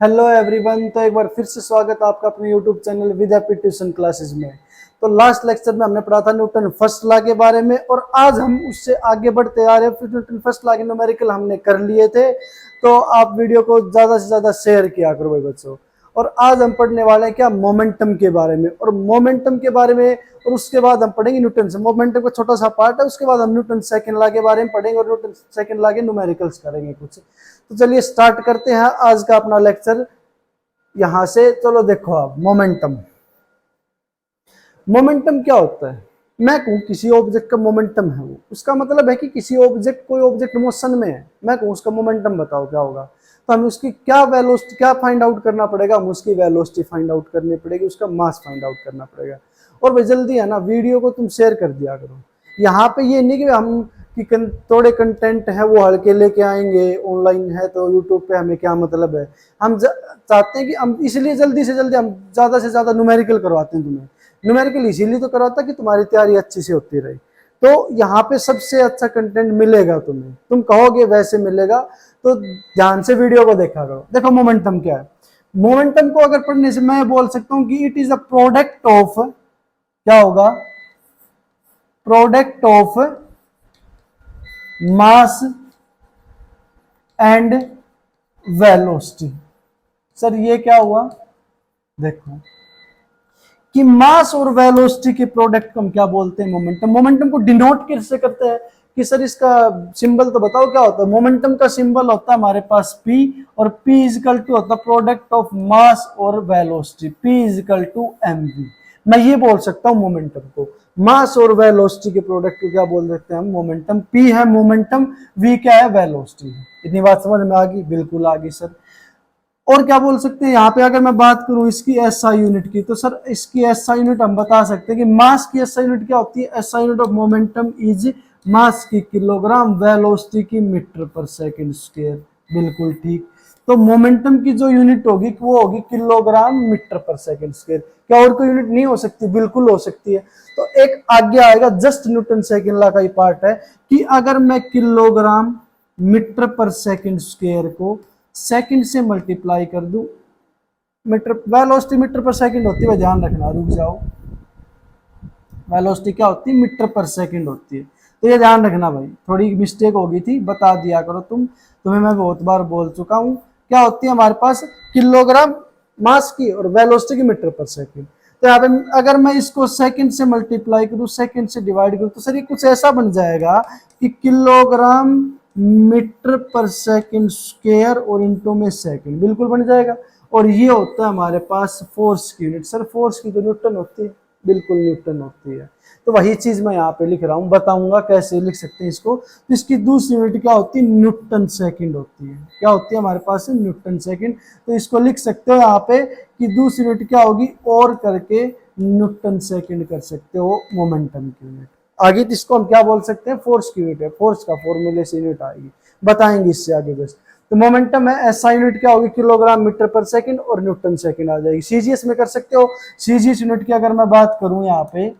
Hello everyone. तो एक बार फिर से स्वागत है आपका अपने यूट्यूब चैनल विद्यापीठ ट्यूशन क्लासेस में। तो लास्ट लेक्चर में हमने पढ़ा था न्यूटन फर्स्ट लॉ के बारे में और आज हम उससे आगे बढ़ते आ रहे हैं। फिर न्यूटन फर्स्ट लॉ के न्यूमेरिकल हमने कर लिए थे, तो आप वीडियो को ज़्यादा से ज़्यादा शेयर किया करो भाई बच्चों। और आज हम पढ़ने वाले हैं क्या, मोमेंटम के बारे में। और मोमेंटम के बारे में और उसके बाद हम पढ़ेंगे न्यूटन से। मोमेंटम का छोटा सा पार्ट है, उसके बाद हम न्यूटन सेकंड लॉ के बारे में पढ़ेंगे और न्यूटन सेकंड लॉ के न्यूमेरिकल्स करेंगे कुछ। तो चलिए स्टार्ट करते हैं आज का अपना लेक्चर यहां से। चलो देखो आप, मोमेंटम मोमेंटम क्या होता है। मैं कहूं किसी ऑब्जेक्ट का मोमेंटम है, वो उसका मतलब है कि किसी ऑब्जेक्ट, कोई ऑब्जेक्ट मोशन में है, मैं कहूं उसका मोमेंटम बताओ क्या होगा। तो हमें उसकी क्या वेलोसिटी, क्या फाइंड आउट करना पड़ेगा, हम उसकी वेलोसिटी फाइंड आउट करनी पड़ेगी, उसका मास फाइंड आउट करना पड़ेगा। और भाई जल्दी है ना, वीडियो को तुम शेयर कर दिया करो। यहाँ पे ये नहीं कि हम कि थोड़े कंटेंट है वो हल्के लेके आएंगे, ऑनलाइन है तो यूट्यूब पे हमें क्या मतलब है। हम चाहते हैं कि हम इसलिए जल्दी से जल्दी हम ज़्यादा से ज़्यादा न्यूमेरिकल करवाते हैं तुम्हें। न्यूमेरिकल इसीलिए तो करवाता कि तुम्हारी तैयारी अच्छी से होती रहे। तो यहाँ पे सबसे अच्छा कंटेंट मिलेगा तुम्हें, तुम कहोगे वैसे मिलेगा। तो ध्यान से वीडियो को देखा करो। देखो मोमेंटम क्या है। मोमेंटम को अगर पढ़ने से मैं बोल सकता हूँ कि it is a product of, क्या होगा, product of mass and velocity. Sir ये क्या हुआ, देखो कि मास और वेलोसिटी के प्रोडक्ट को हम क्या बोलते हैं, मोमेंटम। मोमेंटम को डिनोट कैसे करते हैं कि सर इसका सिंबल तो बताओ क्या होता है। मोमेंटम का सिंबल होता है हमारे पास P, और P इजिकल टू होता है प्रोडक्ट ऑफ मास और velocity, P equal to mv। मैं ये बोल सकता हूँ मोमेंटम को, मास और वेलोसिटी के प्रोडक्ट को क्या बोल सकते हैं हम, मोमेंटम। P है मोमेंटम, V क्या है, वेलोसिटी है। इतनी बात समझ में आ गई, बिल्कुल आ गई सर। और क्या बोल सकते हैं यहाँ पे, अगर मैं बात करूं इसकी एसआई यूनिट की, तो सर इसकी एसआई यूनिट हम बता सकते हैं कि मास की एसआई यूनिट क्या होती है। SI unit of momentum is mass की किलोग्राम, वेलोसिटी की मीटर पर सेकंड स्क्वायर। बिल्कुल ठीक। तो मोमेंटम की जो यूनिट होगी वो होगी किलोग्राम मीटर पर सेकंड स्क्वायर। क्या और कोई यूनिट नहीं हो सकती? बिल्कुल हो सकती है। तो एक आगे आएगा, जस्ट न्यूटन सेकंड लॉ का ही पार्ट है कि अगर मैं किलोग्राम मीटर पर सेकंड स्क्वायर को सेकंड से मल्टीप्लाई कर दूं, मीटर वेलोसिटी मीटर पर सेकंड होती है, ध्यान रखना, रुक जाओ। वेलोसिटी क्या होती है, मीटर पर सेकंड होती है। तो ये ध्यान रखना भाई, थोड़ी मिस्टेक हो गई थी, बता दिया करो तुम्हें मैं बहुत बार बोल चुका हूं। क्या होती है हमारे पास, किलोग्राम मास की और वेलोसिटी की मीटर पर सेकंड। तो यहाँ पे अगर मैं इसको सेकंड से मल्टीप्लाई करूं, सेकंड से डिवाइड करूं, तो सर ये कुछ ऐसा बन जाएगा कि किलोग्राम मीटर पर सेकंड स्क्वायर और इंटू में सेकंड, बिल्कुल बन जाएगा। और ये होता है हमारे पास फोर्स की यूनिट। सर फोर्स की तो न्यूटन होती है, बिल्कुल न्यूटन होती है। तो वही चीज मैं यहाँ पे लिख रहा हूँ, बताऊंगा कैसे लिख सकते हैं इसको। तो इसकी दूसरी यूनिट क्या होती है, न्यूटन सेकंड होती है। क्या होती है हमारे पास, न्यूटन सेकंड। तो इसको लिख सकते हो यहाँ पे कि दूसरी यूनिट क्या होगी, और करके न्यूटन सेकंड कर सकते हो मोमेंटम की यूनिट। आगे इसको हम क्या बोल सकते हैं, फोर्स की यूनिट है। फोर्स का फॉर्मूले से यूनिट आएगी, बताएंगे इससे आगे बस। तो मोमेंटम है, एसआई यूनिट क्या होगी, किलोग्राम मीटर पर सेकंड, और न्यूटन सेकंड आ जाएगी। सीजीएस में कर सकते हो। सीजीएस यूनिट की अगर मैं बात करूं, यहाँ पे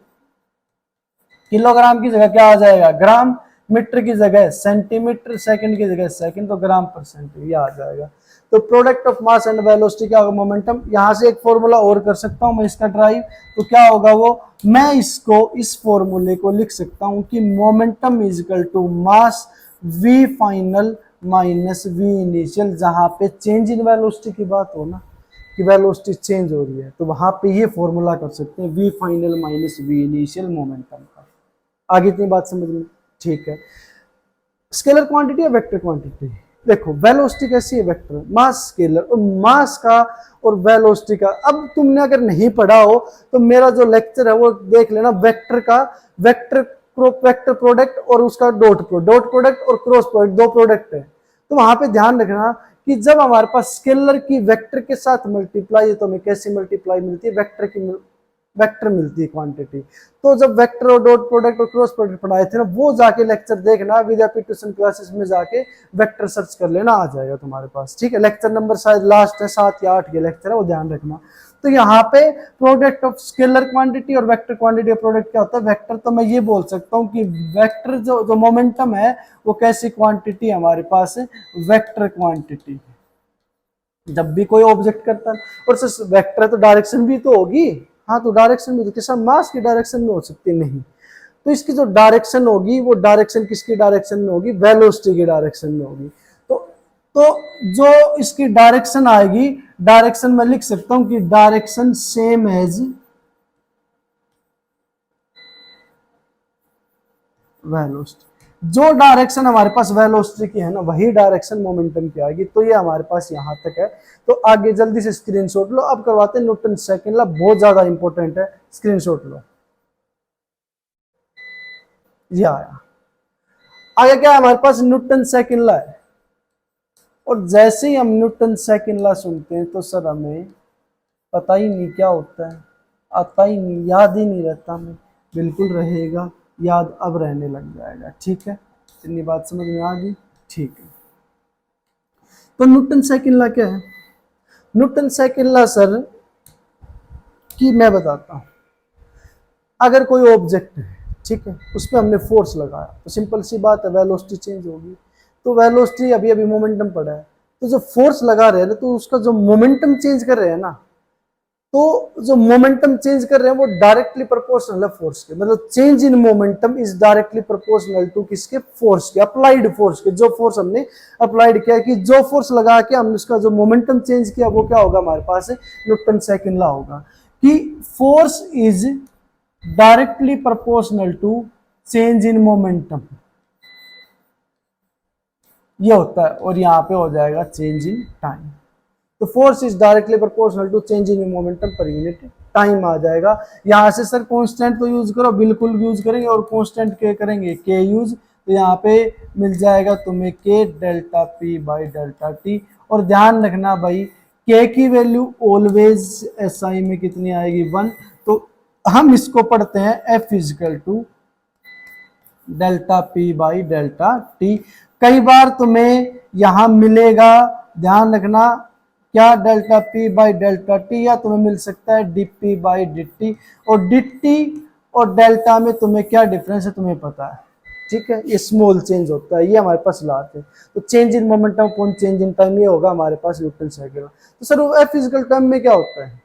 किलोग्राम की जगह क्या आ जाएगा, ग्राम, मीटर की जगह सेंटीमीटर, सेकंड की जगह सेकंड, तो ग्राम पर सेंटीमीटर ये आ जाएगा। तो product of mass and velocity क्या होगा, मोमेंटम। यहां से एक फॉर्मूला और कर सकता हूं मैं इसका ड्राइव, तो क्या होगा वो, मैं इसको, इस फॉर्मूले को लिख सकता हूं कि momentum is equal to mass V final minus V initial. जहां पे चेंज इन वेलोसिटी की बात हो ना, कि वेलोसिटी चेंज हो रही है, तो वहां पे ये फॉर्मूला कर सकते हैं, V final minus V initial momentum का। आगे इतनी बात समझ में, ठीक है। स्केलर क्वांटिटी या वेक्टर क्वांटिटी, देखो वेलोसिटी कैसी है, वेक्टर, मास स्केलर, और मास का और वेलोसिटी का। अब तुमने अगर नहीं पढ़ा हो तो मेरा जो लेक्चर है वो देख लेना, वेक्टर का, वेक्टर वेक्टर प्रोडक्ट और उसका डॉट प्रोडक्ट और क्रॉस प्रोडक्ट, दो प्रोडक्ट है। तो वहां पे ध्यान रखना कि जब हमारे पास स्केलर की वेक्टर के साथ मल्टीप्लाई है तो हमें कैसी मल्टीप्लाई मिलती है, वेक्टर की वेक्टर मिलती है क्वांटिटी। तो जब वेक्टर और डॉट प्रोडक्ट और क्रॉस प्रोडक्ट पढ़ाए थे ना, वो जाके लेक्चर देखना, विद्यापीठ ट्यूशन क्लासेस में जाके वेक्टर सर्च कर लेना, आ जाएगा तुम्हारे पास्ट। ठीक है, लेक्चर नंबर शायद लास्ट है 7 या 8 के लेक्चर है, वो ध्यान रखना। तो यहाँ पे प्रोडक्ट ऑफ स्केलर क्वांटिटी और वेक्टर क्वांटिटी, प्रोडक्ट क्या होता है, वेक्टर। तो मैं ये बोल सकता हूँ कि वेक्टर जो मोमेंटम है वो कैसी क्वांटिटी हमारे पास है, वेक्टर क्वांटिटी। जब भी कोई ऑब्जेक्ट करता है, और सर वेक्टर है तो डायरेक्शन भी तो होगी, हाँ तो डायरेक्शन भी तो किसी मास की डायरेक्शन में हो सकती नहीं, तो इसकी जो डायरेक्शन होगी वो डायरेक्शन किसकी डायरेक्शन में होगी, वेलोसिटी की डायरेक्शन में होगी। तो जो इसकी डायरेक्शन आएगी, डायरेक्शन में लिख सकता हूं कि डायरेक्शन सेम एज वेलोसिटी, जो डायरेक्शन हमारे पास वेलोसिटी की है ना वही डायरेक्शन मोमेंटम की आएगी। तो ये हमारे पास यहाँ तक है। तो आगे जल्दी से स्क्रीनशॉट लो। अब करवाते हैं न्यूटन सेकंड लॉ, बहुत ज्यादा इंपॉर्टेंट है, स्क्रीनशॉट लो। ये आया। आगे क्या है हमारे पास, न्यूटन सेकंड लॉ है। और जैसे ही हम न्यूटन सेकंड लॉ सुनते हैं तो सर हमें पता ही नहीं क्या होता है, आता ही नहीं, याद ही नहीं रहता हमें। बिल्कुल रहेगा याद, अब रहने लग जाएगा। ठीक है, इतनी बात समझ में आ गई। ठीक है, तो न्यूटन सेकंड लॉ क्या है? न्यूटन सेकंड लॉ सर कि मैं बताता हूं, अगर कोई ऑब्जेक्ट है, ठीक है, उस पर हमने फोर्स लगाया तो सिंपल सी बात है वेलोसिटी चेंज होगी। तो वेलोसिटी अभी अभी मोमेंटम पड़ा है, तो जो फोर्स लगा रहे हैं ना, तो उसका जो मोमेंटम चेंज कर रहे हैं ना, तो जो मोमेंटम चेंज कर रहे हैं वो डायरेक्टली प्रोपोर्शनल है फोर्स के। मतलब change in momentum is directly proportional to किसके, फोर्स के, अप्लाइड फोर्स के। जो फोर्स हमने अप्लाइड किया, कि जो फोर्स लगा के हमने उसका जो मोमेंटम चेंज किया वो क्या होगा हमारे पास, न्यूटन सेकंड लॉ होगा कि force is directly proportional to change in momentum, ये होता है। और यहाँ पे हो जाएगा चेंज इन टाइम। तो force is directly proportional to change in momentum per unit time आ जाएगा। यहाँ से सर कांस्टेंट तो यूज करो, बिल्कुल यूज करेंगे, और कांस्टेंट के करेंगे के यूज। तो यहाँ पे मिल जाएगा तुम्हें के delta P by delta T. और ध्यान रखना भाई, के की वैल्यू ऑलवेज एसआई में कितनी आएगी, 1। तो हम इसको पढ़ते हैं F is equal to delta P by delta T. कई बार तुम्हें यहां मिलेगा, ध्यान रखना, क्या, delta P by delta T, या तुम्हें मिल सकता है D P by D T. और डी टी और डेल्टा में तुम्हें क्या डिफरेंस है तुम्हें पता है, ठीक है, ये स्मॉल चेंज होता है, ये हमारे पास लाते हैं। तो change in momentum upon change in time, ये होगा हमारे पास न्यूटन सेकंड। तो सर वो एफ इजिकल टाइम में क्या होता है,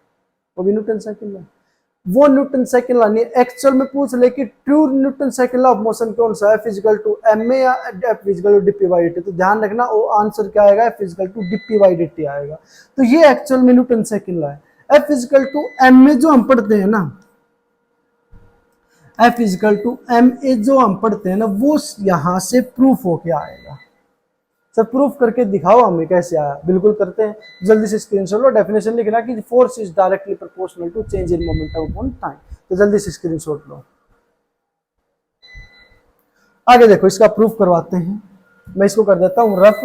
वो भी न्यूटन सेकंड में। वो न्यूटन सेकंड लॉ नहीं, एक्चुअल में पूछ ले कि true Newton second law of motion कौन सा है, फिजिकल टू एम में या F is equal to dp by D t. तो ध्यान रखना वो आंसर क्या आएगा, F is equal to dp by D t आएगा। तो ये एक्चुअल में न्यूटन सेकंड लॉ है। एफ फिजिकल टू एम में जो हम पढ़ते हैं ना, F is equal to M A जो हम पढ़ते हैं ना, वो यहां से प्रूफ होके आएगा। सर प्रूफ करके दिखाओ हमें कैसे आया। बिल्कुल करते हैं, जल्दी से स्क्रीनशॉट लो। डेफिनेशन लिखना कि force is directly proportional to change in momentum upon time. तो जल्दी से स्क्रीनशॉट लो। आगे देखो, इसका प्रूफ करवाते हैं। मैं इसको कर देता हूं रफ,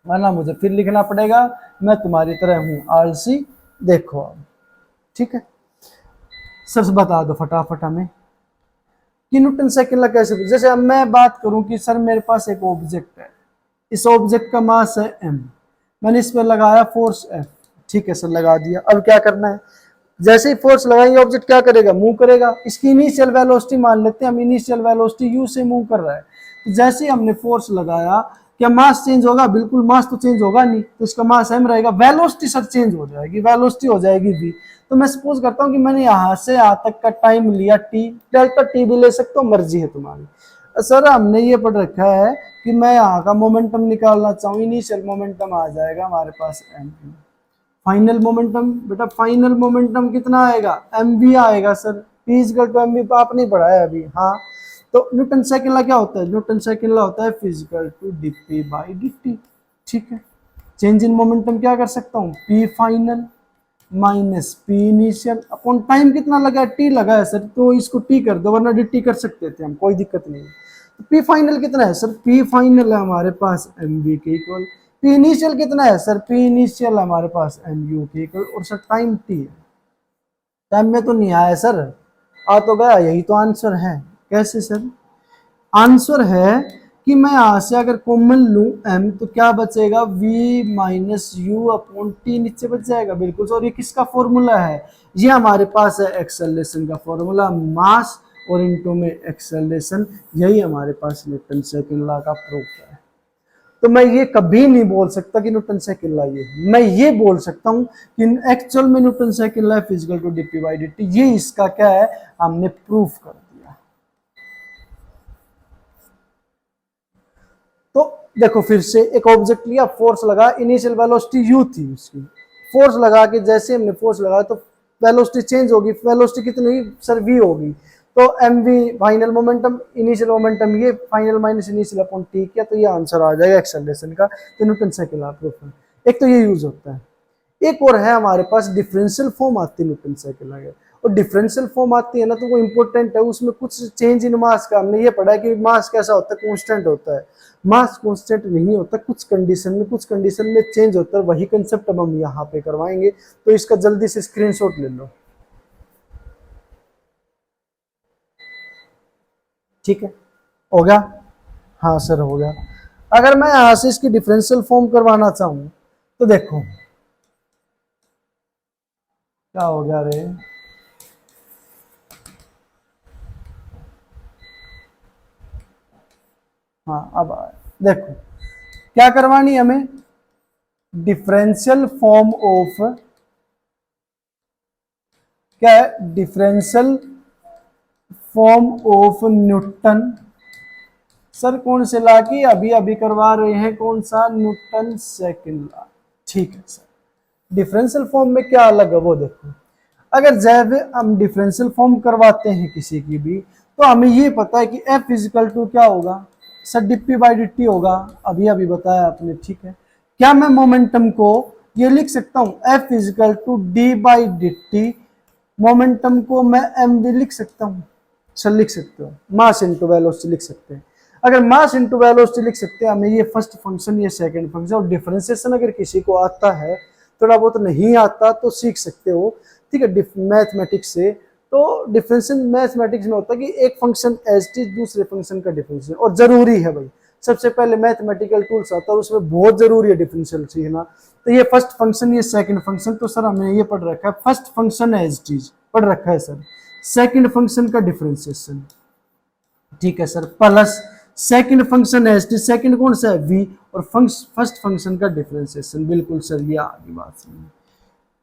वरना मुझे फिर लिखना पड़ेगा, मैं तुम्हारी तरह हूं आलसी। देखो अब, ठीक है, सर बता दो फटाफट हमें कि न्यूटन सेकंड लॉ कैसे। जैसे अब मैं बात करूं कि सर मेरे पास एक ऑब्जेक्ट है, इस ऑब्जेक्ट का मास है m, मैंने इस पर लगाया फोर्स F, ठीक है सर, लगा दिया। अब क्या करना है, जैसे ही फोर्स लगाएंगे ऑब्जेक्ट क्या करेगा, मूव करेगा। इसकी इनिशियल वेलोसिटी मान लेते हैं हम, इनिशियल वेलोसिटी u से मूव कर रहा है। तो जैसे ही हमने फोर्स लगाया, क्या मास चेंज होगा, बिल्कुल मास तो चेंज होगा नहीं, तो इसका मास m रहेगा। वेलोसिटी सर चेंज हो जाएगी, वेलोसिटी हो जाएगी v। तो मैं सपोज करता हूँ कि मैंने यहाँ से यहाँ तक का टाइम लिया t, डेल्टा t भी ले सकता हूँ, मर्जी है तुम्हारी। सर हमने ये पढ़ रखा है कि मैं यहाँ का मोमेंटम निकालना चाहूँ, इनिशियल मोमेंटम आ जाएगा हमारे पास m। फाइनल मोमेंटम, बेटा फाइनल मोमेंटम कितना आएगा, mv आएगा sir. p equal to mv आप नहीं पढ़ा है अभी, हाँ। तो न्यूटन सेकंड लॉ क्या होता है, न्यूटन सेकंड लॉ होता है F is equal to dp by dt, ठीक है। चेंज इन मोमेंटम क्या कर सकता हूँ, p final minus p initial upon time कितना लगा है, t लगा है सर, तो इसको t कर दो, वरना dt कर सकते थे हम, कोई दिक्कत नहीं है। तो p फाइनल कितना है सर, p फाइनल है हमारे पास mv के इक्वल। p इनिशियल कितना है सर, p इनिशियल हमारे पास mu के इक्वल। और सर टाइम t है, टाइम में तो नहीं आया सर, आ तो गया, यही तो आंसर है। कैसे सर, आंसर है कि मैं यहां से अगर कॉमन लूं m, तो क्या बचेगा, v minus you upon T, नीचे बच जाएगा। बिल्कुल सर, ये किसका फॉर्मूला है, ये हमारे पास है एक्सेलरेशन का फॉर्मूला, मास और इनटू में एक्सेलरेशन, यही हमारे पास न्यूटन सेकंड लॉ का प्रूफ है। तो मैं ये कभी नहीं बोल सकता कि न्यूटन सेकंड लॉ ये, मैं ये बोल सकता हूँ कि एक्चुअल में Newton second law F is equal to dp by D t, ये इसका क्या है, हमने प्रूफ कर दिया। तो देखो फिर से एक ऑब्जेक्ट लिया, फोर्स लगा, इनिशियल वेलोसिटी u थी उसकी, फोर्स लगा के जैसे हमने फोर्स लगाया तो वेलोसिटी चेंज होगी, वेलोसिटी कितनी हुई सर v होगी, तो mv final momentum, initial momentum ये, final minus initial upon t किया, तो ये आंसर आ जाएगा एक्सेलरेशन का। तो न्यूटन सेकंड लॉ प्रूफ है। एक तो ये यूज होता है, एक और है हमारे पास डिफरेंशियल फॉर्म आती है न्यूटन सेकंड लॉ, और डिफरेंशियल फॉर्म आती है ना तो वो इंपॉर्टेंट है, उसमें कुछ चेंज इन मास का, हमने ये पढ़ा है कि मास कैसा होता है, कांस्टेंट होता है, मास कांस्टेंट नहीं होता, कुछ कंडीशन में चेंज होता है, वही कंसेप्ट अब हम यहाँ पे करवाएंगे। तो इसका जल्दी से स्क्रीनशॉट ले लो, ठीक है, हो गया, हाँ सर हो गया। अगर मैं यहाँ से इसकी डिफरेंशियल फॉर्म करवाना चाहूँ तो देखो क्या हो गया रे, हाँ अब देखो क्या करवानी है हमें, डिफरेंशियल फॉर्म ऑफ, क्या है, differential form of Newton, sir कौन से लॉ की, अभी अभी करवा रहे हैं, कौन सा, न्यूटन सेकंड लॉ, ठीक है सर। डिफरेंशियल फॉर्म में क्या अलग है वो देखो, अगर जब हम डिफरेंशियल फॉर्म करवाते हैं किसी की भी, तो हमें ये पता है कि एफ इजिकल टू क्या होगा sir, DP by D T होगा, अभी अभी बताया आपने, ठीक है। क्या मैं मोमेंटम को ये लिख सकता हूँ, F is equal to d by D t, momentum को मैं एम भी लिख सकता हूँ सर, लिख सकते हो, मास इंटू वेलोसिटी लिख सकते हैं। अगर मास इंटू वेलोसिटी लिख सकते हैं, हमें ये फर्स्ट फंक्शन ये सेकंड फंक्शन, और डिफरेंशिएशन अगर किसी को आता है, थोड़ा बहुत नहीं आता तो सीख सकते हो, ठीक है, मैथमेटिक्स से। तो डिफरेंशियल मैथमेटिक्स में होता है कि एक फंक्शन एज इट इज दूसरे फंक्शन का डिफरेंशियल, और जरूरी है भाई, सबसे पहले मैथमेटिकल टूल्स आता है उसमें बहुत जरूरी है डिफरेंशियल सीखना। तो ये फर्स्ट फंक्शन ये सेकंड फंक्शन, तो सर हमने ये पढ़ रखा है, first function as it is पढ़ रखा है सर, सेकंड फंक्शन का डिफरेंशिएशन, ठीक है sir, plus second function as it is, second कौन सा है v, और फर्स्ट फंक्शन का डिफरेंशिएशन, बिल्कुल सर ये आगे बात समझ।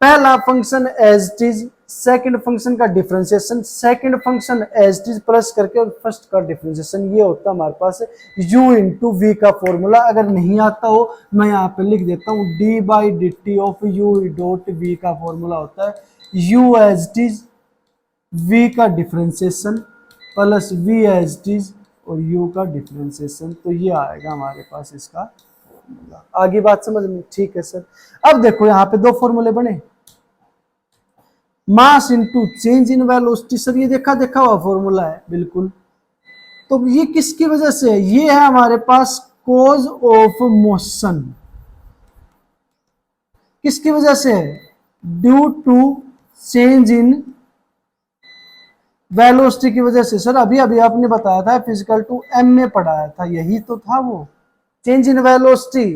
पहला function as it is, second function का differentiation, second function as it is plus करके और फर्स्ट का डिफरेंशिएशन, ये होता है हमारे पास u इंटू वी का फॉर्मूला। अगर नहीं आता हो मैं यहाँ पे लिख देता हूँ, d by D t of u dot v का फॉर्मूला होता है u as it is, v का differentiation plus v as it is और u का डिफरेंशिएशन, तो ये आएगा हमारे पास इसका फॉर्मूला। आगे बात समझ में, ठीक है सर। अब देखो यहाँ पे दो फॉर्मूले बने, mass into change in velocity, sir ये देखा हुआ फॉर्मूला है बिल्कुल। तो ये किसकी वजह से है, ये है हमारे पास कॉज ऑफ मोशन, किसकी वजह से है, due to change in velocity की वजह से। सर अभी अभी आपने बताया था फिजिकल टू एम में पढ़ाया था, यही तो था वो, change in velocity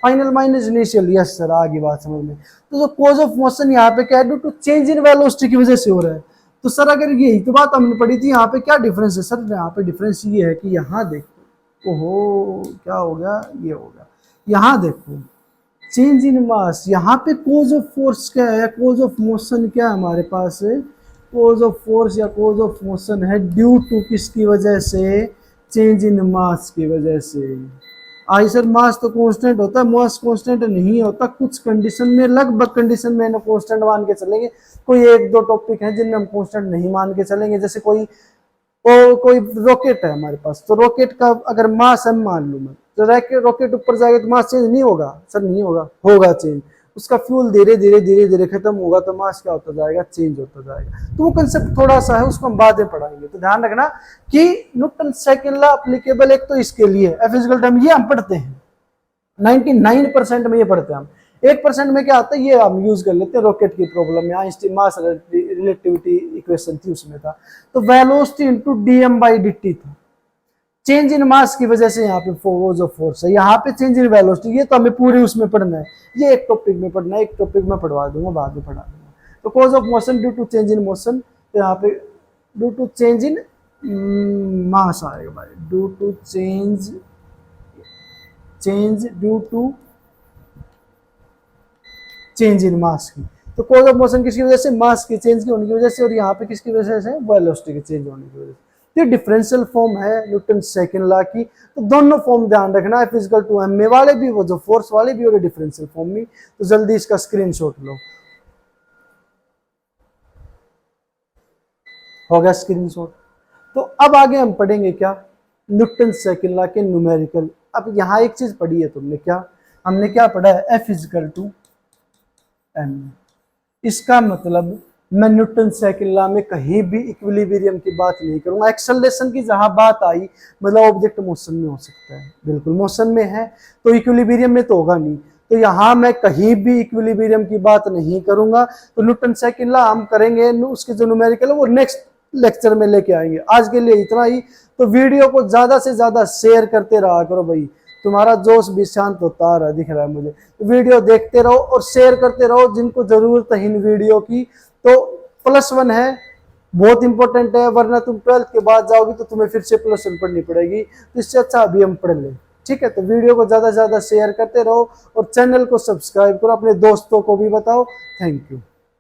final minus initial, yes sir आगे बात समझ में। तो जो कॉज ऑफ मोशन यहाँ पे क्या है, due to change in velocity की वजह से हो रहा है। तो सर अगर यही तो बात हमने पढ़ी थी, यहाँ पे क्या डिफरेंस है सर, यहाँ पे डिफरेंस ये है कि यहाँ देखो, ओहो क्या हो गया, ये हो गया, यहाँ देखो चेंज इन मास, यहाँ पे कॉज ऑफ फोर्स क्या है, कॉज ऑफ मोशन क्या है हमारे पास, कॉज ऑफ फोर्स या कॉज ऑफ मोशन है ड्यू टू किसकी वजह से, चेंज इन मास की वजह से। आई सर मास तो कांस्टेंट होता है, मास कांस्टेंट नहीं होता, कुछ कंडीशन में, लगभग कंडीशन में ना कांस्टेंट मान के चलेंगे, कोई एक दो टॉपिक है जिनमें हम कांस्टेंट नहीं मान के चलेंगे। जैसे कोई रॉकेट है हमारे पास, तो रॉकेट का अगर मास हम मान लूँ मैं, तो रॉकेट ऊपर जाएगा तो मास चेंज नहीं होगा सर, नहीं होगा, होगा चेंज, उसका फ्यूल धीरे धीरे धीरे धीरे खत्म होगा तो मास क्या होता जाएगा, चेंज होता जाएगा। तो वो कंसेप्ट थोड़ा सा है, उसको हम बाद में पढ़ाएंगे। तो ध्यान रखना कि न्यूटन सेकंड लॉ एप्लीकेबल एक तो इसके लिए, एफ इक्वल टू ये हम पढ़ते हैं 99% में, ये पढ़ते हैं हम, 1% में क्या आता है ये हम यूज कर लेते हैं रॉकेट की प्रॉब्लम में, आइंस्टीन मास रिलेटिविटी इक्वेशन थी उसमें था। तो velocity into DM by dt था, चेंज इन मास की वजह से यहाँ पे कॉज ऑफ फोर्स है, यहाँ पे चेंज इन वेलोसिटी, ये तो हमें पूरे उसमें पढ़ना है, ये एक टॉपिक में पढ़ना है, एक टॉपिक में पढ़वा दूंगा, बाद में पढ़ा दूंगा। तो cause of motion due to change in motion, तो यहाँ पे due to change in mass आएगा भाई, due to change change due to change in mass की। तो कॉज ऑफ मोशन किसकी वजह से, मास के चेंज की होने की वजह से, और यहाँ पे किसकी वजह से, वेलोसिटी के चेंज होने की वजह से। ये डिफरेंशियल फॉर्म है न्यूटन सेकंड लॉ की। तो दोनों फॉर्म ध्यान रखना है, फिजिकल टू एम वाले भी, वो जो फोर्स वाले भी, और डिफरेंशियल फॉर्म में। तो जल्दी इसका स्क्रीनशॉट लो। हो गया स्क्रीनशॉट। तो अब आगे हम पढ़ेंगे क्या, न्यूटन सेकंड लॉ के न्यूमेरिकल। अब यहाँ एक चीज पढ़ी है तुमने, क्या हमने क्या पढ़ा है, एफ इजिकल टू एम। इसका मतलब मैं न्यूटन सेकंड लॉ में कहीं भी इक्विलिब्रियम की बात नहीं करूंगा। एक्सेलरेशन की जहां बात आई, मतलब ऑब्जेक्ट मोशन में हो सकता है, बिल्कुल मोशन में है, तो इक्विलिब्रियम में तो होगा नहीं। तो यहाँ मैं कहीं भी इक्विलिब्रियम की बात नहीं करूंगा। तो न्यूटन सेकंड लॉ हम करेंगे, उसके जो न्यूमेरिकल है वो नेक्स्ट लेक्चर में लेके आएंगे। आज के लिए इतना ही। तो वीडियो को ज्यादा से ज्यादा शेयर करते रहा करो भाई, तुम्हारा जोश भी शांत होता रहा दिख रहा है मुझे। वीडियो देखते रहो और शेयर करते रहो जिनको जरूरत है इन वीडियो की। तो +1 है, बहुत इंपॉर्टेंट है, वरना तुम 12th के बाद जाओगी तो तुम्हें फिर से +1 पढ़नी पड़ेगी। तो इससे अच्छा अभी हम पढ़ लें, ठीक है। तो वीडियो को ज्यादा से ज्यादा शेयर करते रहो और चैनल को सब्सक्राइब करो, अपने दोस्तों को भी बताओ। Thank you.